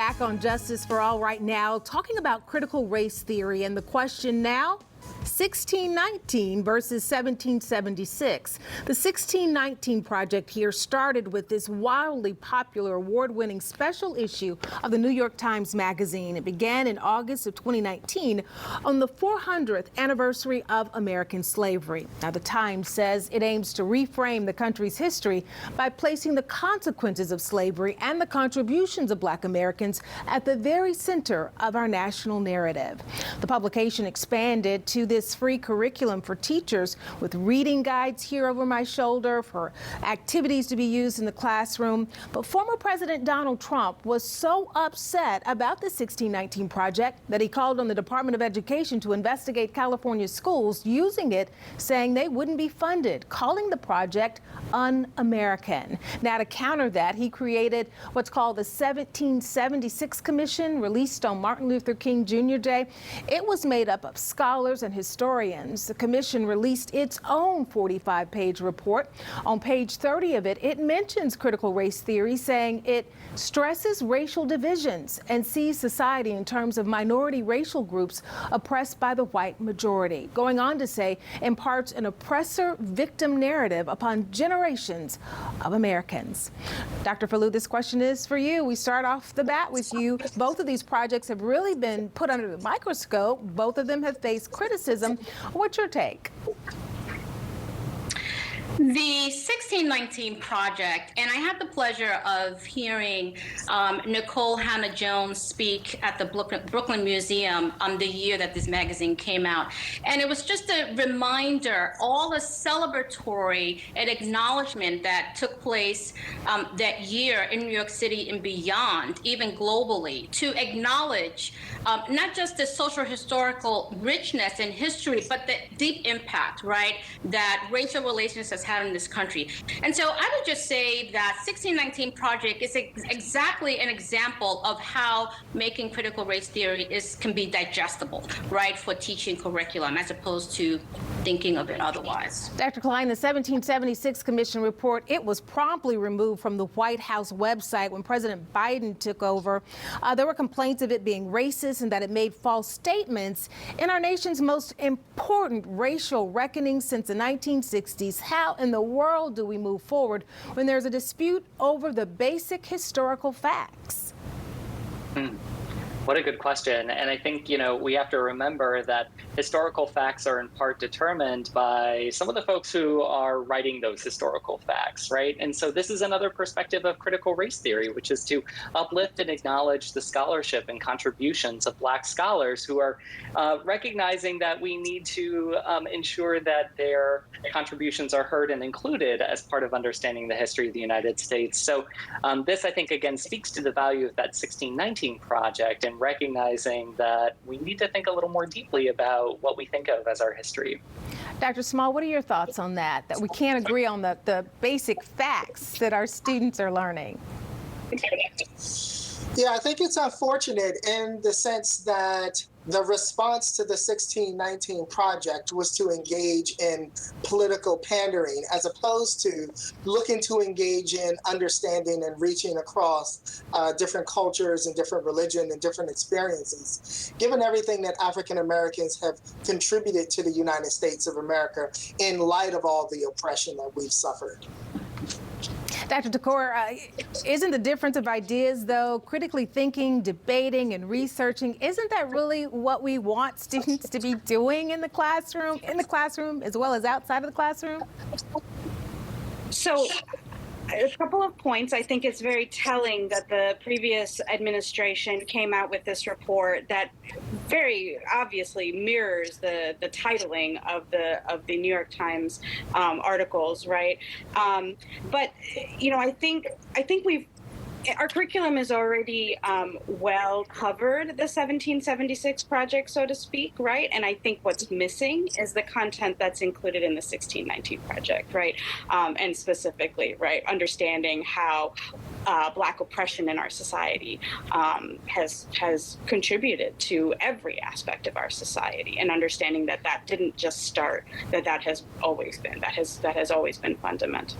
Back on Justice for All right now, talking about critical race theory, and the question now, 1619 versus 1776. The 1619 Project here started with this wildly popular award-winning special issue of the New York Times Magazine. It began in August of 2019 on the 400th anniversary of American slavery. Now, the Times says it aims to reframe the country's history by placing the consequences of slavery and the contributions of Black Americans at the very center of our national narrative. The publication expanded to this free curriculum for teachers with reading guides here over my shoulder for activities to be used in the classroom. But former President Donald Trump was so upset about the 1619 Project that he called on the Department of Education to investigate California schools using it, saying they wouldn't be funded, calling the project un-American. Now, to counter that, he created what's called the 1776 Commission, released on Martin Luther King Jr. Day. It was made up of scholars and historians. The commission released its own 45-page report. On page 30 of it, it mentions critical race theory, saying it stresses racial divisions and sees society in terms of minority racial groups oppressed by the white majority. Going on to say, imparts an oppressor-victim narrative upon generations of Americans. Dr. Falou, this question is for you. We start off the bat with you. Both of these projects have really been put under the microscope. Both of them have faced criticism. What's your take? The 1619 Project, and I had the pleasure of hearing Nikole Hannah-Jones speak at the Brooklyn Museum on the year that this magazine came out. And it was just a reminder, all the celebratory and acknowledgement that took place that year in New York City and beyond, even globally, to acknowledge not just the social historical richness and history, but the deep impact, right, that racial relations has had in this country. And so I would just say that 1619 Project is exactly an example of how making critical race theory can be digestible, right, for teaching curriculum, as opposed to thinking of it otherwise. Dr. Klein, the 1776 Commission report, it was promptly removed from the White House website when President Biden took over. There were complaints of it being racist and that it made false statements in our nation's most important racial reckoning since the 1960s. How in the world do we move forward when there's a dispute over the basic historical facts? What a good question. And I think, we have to remember that historical facts are in part determined by some of the folks who are writing those historical facts, right? And so this is another perspective of critical race theory, which is to uplift and acknowledge the scholarship and contributions of Black scholars who are recognizing that we need to ensure that their contributions are heard and included as part of understanding the history of the United States. So this, I think, again, speaks to the value of that 1619 Project and recognizing that we need to think a little more deeply about what we think of as our history. Dr. Small, what are your thoughts on that we can't agree on the basic facts that our students are learning? Yeah, I think it's unfortunate in the sense that the response to the 1619 Project was to engage in political pandering as opposed to looking to engage in understanding and reaching across different cultures and different religion and different experiences. Given everything that African Americans have contributed to the United States of America in light of all the oppression that we've suffered. Dr. Thakor, isn't the difference of ideas, though, critically thinking, debating, and researching, isn't that really what we want students to be doing in the classroom as well as outside of the classroom? So, a couple of points. I think it's very telling that the previous administration came out with this report that very obviously mirrors the titling of the New York Times articles, right? But I think our curriculum is already well covered, the 1776 Project, so to speak, right? And I think what's missing is the content that's included in the 1619 Project, right? And specifically, right, understanding how Black oppression in our society has contributed to every aspect of our society, and understanding that didn't just start, that has always been fundamental.